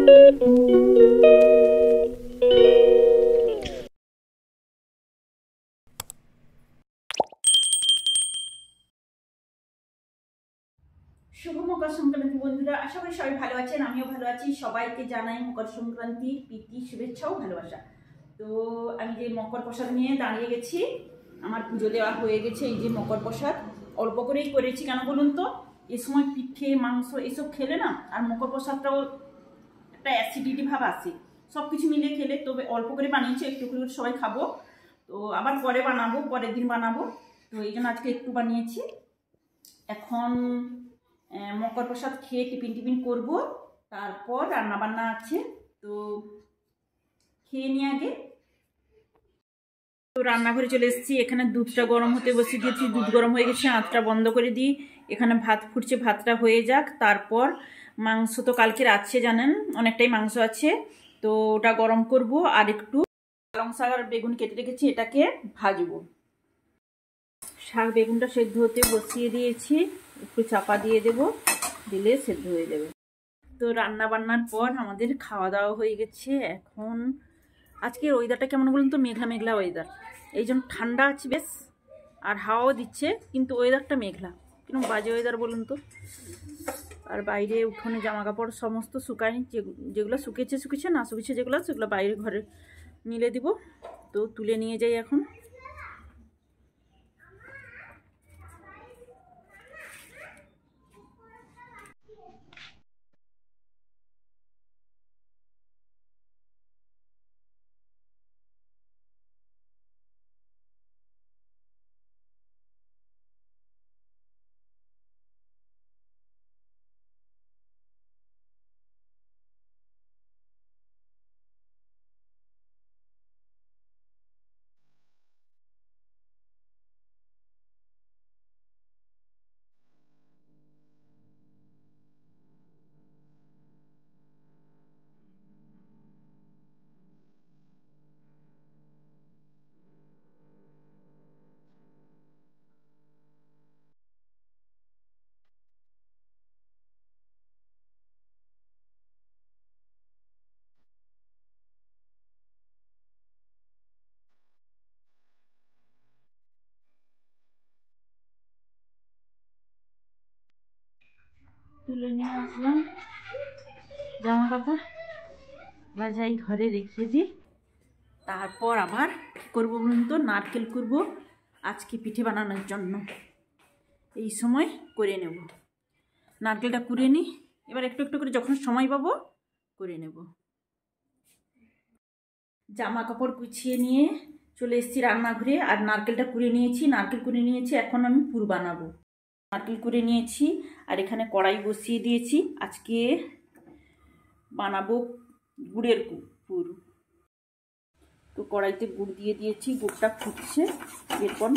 শুভ মকর সংক্রান্তি বন্ধুরা, আশা করি সবাই ভালো আছেন। আমিও ভালো আছি। সবাইকে জানাই মকর সংক্রান্তির প্রীতি শুভেচ্ছা ও ভালোবাসা। তো আমি যে মকর প্রসাদ নিয়ে দাঁড়িয়ে গেছি, আমার পুজো দেওয়া হয়ে গেছে। এই যে মকর প্রসাদ অল্প করেই করেছি, কেন বলুন তো, এ সময় পিঠে মাংস এসব খেলে না, আর মকর প্রসাদটাও একটা অ্যাসিডিটি ভাব আসে, সব কিছু মিলিয়ে খেলে। তবে অল্প করে বানিয়েছি, একটু করে সবাই খাবো, তো আবার পরে বানাবো, পরের দিন বানাবো। তো এই জন্য আজকে একটু বানিয়েছি। এখন মকর প্রসাদ খেয়ে টিফিন করবো, তারপর রান্নাবান্না আছে, তো খেয়ে নিয়ে আগে। তো রান্নাঘরে চলে এসেছি, এখানে দুধটা গরম হতে বসিয়ে দিয়েছি। দুধ গরম হয়ে গেছে, আঁচটা বন্ধ করে দিই। এখানে ভাত ফুটছে, ভাতটা হয়ে যাক। তারপর মাংস তো কালকের আছে, জানেন অনেকটাই মাংস আছে, তো ওটা গরম করব। আর একটু পালং শাক আর বেগুন কেটে রেখেছি, এটাকে ভাজবো। শাক বেগুনটা সেদ্ধ হতে বসিয়ে দিয়েছি, একটু চাপা দিয়ে দেব, দিলে সেদ্ধ হয়ে যাবে। তো রান্না বান্নার পর আমাদের খাওয়া দাওয়া হয়ে গেছে। এখন আজকের ওয়েদারটা কেমন বলুন তো, মেঘলা মেঘলা ওয়েদার, এই জন্য ঠান্ডা আছে বেশ, আর হাওয়াও দিচ্ছে, কিন্তু ওয়েদারটা মেঘলা, কিরকম বাজে ওয়েদার বলুন তো। আর বাইরে উঠোনে জামা কাপড় সমস্ত শুকায়নি, যেগুলো শুকেছে, না শুকেছে সেগুলো বাইরে ঘরে মিলে দিব। তো তুলে নিয়ে যাই এখন। তুলে নিয়ে আসলাম জামা কাপড়, এবার যাই ঘরে রেখে দিই। তারপর আবার করবো বলুন তো, নারকেল করবো আজকে পিঠে বানানোর জন্য। এই সময় করে নেব, নারকেলটা কুড়ে নিই, এবার একটু একটু করে যখন সময় পাবো করে নেব। জামা কাপড় গুছিয়ে নিয়ে চলে এসেছি রান্নাঘরে, আর নারকেলটা কুড়ে নিয়েছি। এখন আমি পুর বানাবো। নারকেল কুড়ে নিয়েছি, আর এখানে কড়াই বসিয়ে দিয়েছি। আজকে বানাবো গুড়ের পুর। তো কড়াইতে গুড় দিয়ে দিয়েছি, গুড়টা ফুটছে, এরপর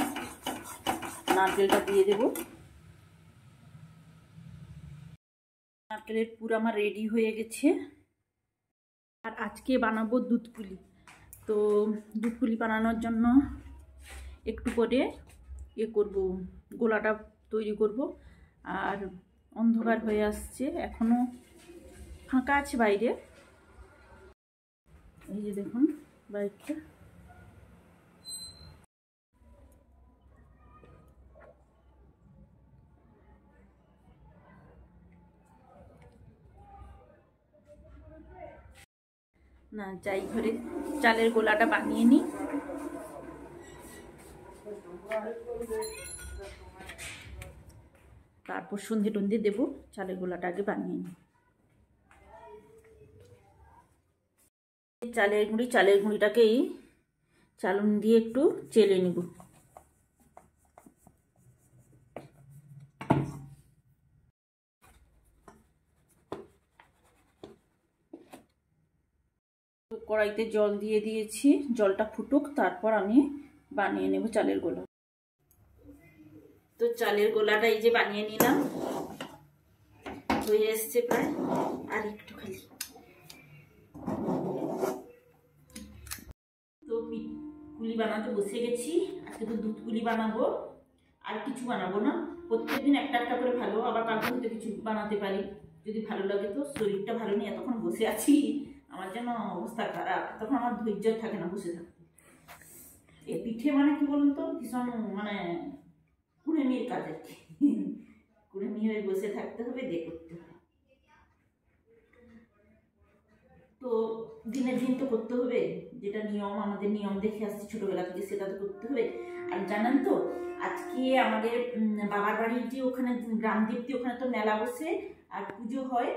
নারকেলটা দিয়ে দেব। নারকেলের পুর আমার রেডি হয়ে গেছে। আর আজকে বানাবো দুধ পুলি। তো দুধ পুলি বানানোর জন্য একটু করে করব, গোলাটা তৈরি করব। আর অন্ধকার হয়ে আসছে, এখনো ফাঁকা আছে বাইরে, এই যে দেখুন বাইকটা। না যাই ঘরে চালের গোলাটা বানিয়ে নিই। তারপর সন্ধে টন্ধে দেবো, চালের গোলাটা আগে বানিয়ে নিই। চালের গুঁড়িটাকেই চালুন দিয়ে একটু চেলে নিব। কড়াইতে জল দিয়ে দিয়েছি, জলটা ফুটুক, তারপর আমি বানিয়ে নেব চালের গোলা। তো চালের গোলাটা এই যে বানিয়ে নিলাম, হয়ে এসছে প্রায়, আর একটু খালি। তো পুলি বানাতে বসে গেছি। আজকে তো দুধ পুলি বানাবো, আর কিছু বানাবো না। প্রত্যেকদিন একটা একটা করে ভালো, আবার কালকে হতে কিছু বানাতে পারি। যদি ভালো লাগে তো। শরীরটা ভালো নেই, এতক্ষণ বসে আছি, আমার যেন অবস্থা খারাপ, তখন আমার ধৈর্য থাকে না বসে থাকতে। এই পিঠে মানে কি বলুন তো, ভীষণ মানে কুড়েমির কাজ আর কি, কুড়েমি হয়ে বসে থাকতে হবে, দিয়ে করতে হবে। তো দিনের দিন তো করতে হবে, যেটা নিয়ম, আমাদের নিয়ম দেখে আসছি ছোটবেলা থেকে, সেটা তো করতে হবে। আর জানেন তো, আজকে আমাদের বাবার বাড়ির যে ওখানে গ্রাম দেবতী, ওখানে তো মেলা বসে আর পুজো হয়।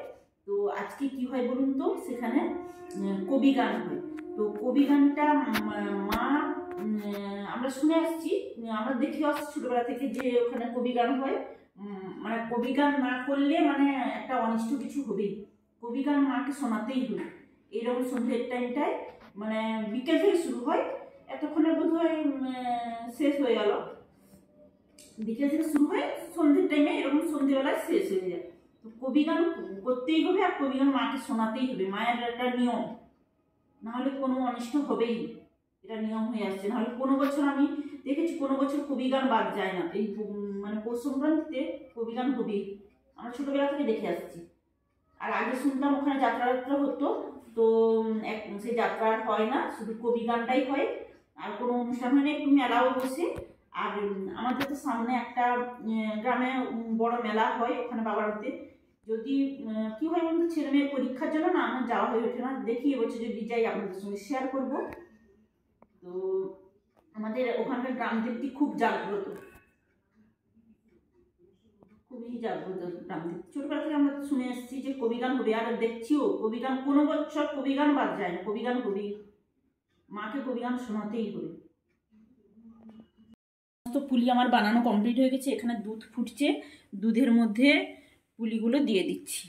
তো আজকে কি হয় বলুন তো, সেখানে কবি গান হয়। তো কবি গানটা মা আমরা শুনে আসছি, আমরা দেখে আসছি ছোটবেলা থেকে যে ওখানে কবি গান হয়। মানে কবি গান না করলে মানে একটা অনিষ্ট কিছু হবেই, কবি গান মাকে শোনাতেই হবে। এরকম সন্ধ্যের টাইমটায় মানে বিকেল থেকে শুরু হয়, এতক্ষণে বোধ হয় শেষ হয়ে গেল। বিকেল থেকে শুরু হয়, সন্ধ্যের টাইমে এরকম সন্ধ্যেবেলায় শেষ হয়ে যায়। তো কবি গান করতেই হবে, আর কবি গান মাকে শোনাতেই হবে, মায়ের একটা নিয়ম, নাহলে কোনো অনিষ্ট হবেই, এটা নিয়ম হয়ে আসছে। নাহলে কোনো বছর আমি দেখেছি, কোনো বছর কবি গান বাদ যায় না, এই মানে পৌষ সংক্রান্তিতে কবি গান হবেই, আমরা ছোটবেলা থেকে দেখে আসছি। আর আগে শুনতাম ওখানে যাত্রা হতো, তো সেই যাত্রা আর হয় না, শুধু কবি গানটাই হয়, আর কোনো অনুষ্ঠান হয় না, একটু মেলাও বসে। আর আমাদের তো সামনে একটা গ্রামে বড় মেলা হয়, ওখানে বাবার হাতে যদি কি হয় বলতো, ছেলে মেয়ের পরীক্ষার জন্য না আমার যাওয়া হয়ে ওঠে না, দেখি এবছর যদি যাই আপনাদের সঙ্গে শেয়ার করব। তো আমাদের ওখানকার গ্রাম দেবতী খুব জাগ্রত, খুবই জাগ্রত গ্রাম দেবতী। ছোটবেলা থেকে আমরা শুনে এসেছি যে কবি গান হবে, আর দেখছিও কবি গান, কোনো বছর কবি গান বাদ যায় না, কবি গান হবেই, মাকে কবি গান শোনাতেই হবে। তো পুলি আমার বানানো কমপ্লিট হয়ে গেছে, এখানে দুধ ফুটছে, দুধের মধ্যে পুলিগুলো দিয়ে দিচ্ছি।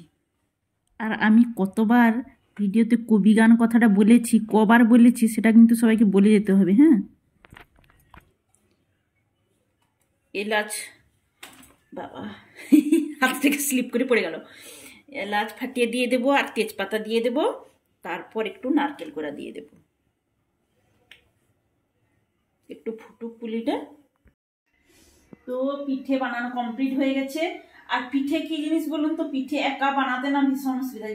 আর আমি কতবার ভিডিওতে কবি গান কথাটা বলেছি, কবার বলেছি সেটা কিন্তু সবাইকে বলে যেতে হবে, হ্যাঁ। এলাচ, বাবা হাত থেকে স্লিপ করে পড়ে গেল, এলাচ ফাটিয়ে দিয়ে দেবো, আর তেজপাতা দিয়ে দেবো, তারপর একটু নারকেল কোড়া দিয়ে দেবো, একটু ফুটুক পুলিটা। তো পিঠে বানানো কমপ্লিট হয়ে গেছে। আর পিঠে কি জিনিস বলুন তো, পিঠে একা বানাতে না ভীষণ অসুবিধা,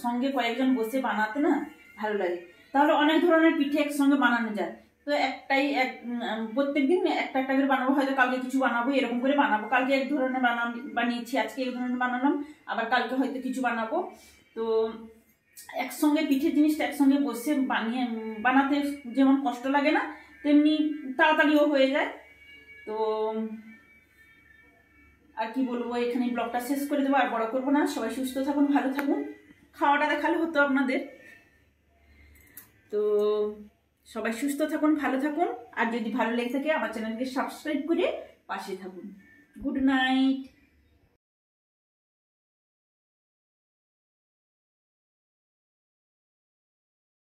সঙ্গে কয়েকজন বসে বানাতে না ভালো লাগে, তাহলে অনেক ধরনের পিঠে একসঙ্গে বানানো যায়। তো প্রত্যেকদিন একটা একটা করে বানাবো, হয়তো কালকে কিছু বানাবো, এরকম করে বানাবো, কালকে এক ধরনের বানিয়েছি, আজকে এক ধরনের বানালাম, আবার কালকে হয়তো কিছু বানাবো। তো একসঙ্গে পিঠের জিনিসটা একসঙ্গে বসে বানাতে যেমন কষ্ট লাগে না, তেমনি তাড়াতাড়িও হয়ে যায়। তো আর কি বলবো, এখানে ব্লগটা শেষ করে দেবো, আর বড় করবো না। সবাই সুস্থ থাকুন, ভালো থাকুন, খাওয়াটা দেখালে হতো আপনাদের। তো সবাই সুস্থ থাকুন, ভালো থাকুন, আর যদি ভালো লেগে থাকে আমার চ্যানেলকে সাবস্ক্রাইব করে পাশে থাকুন। Good night.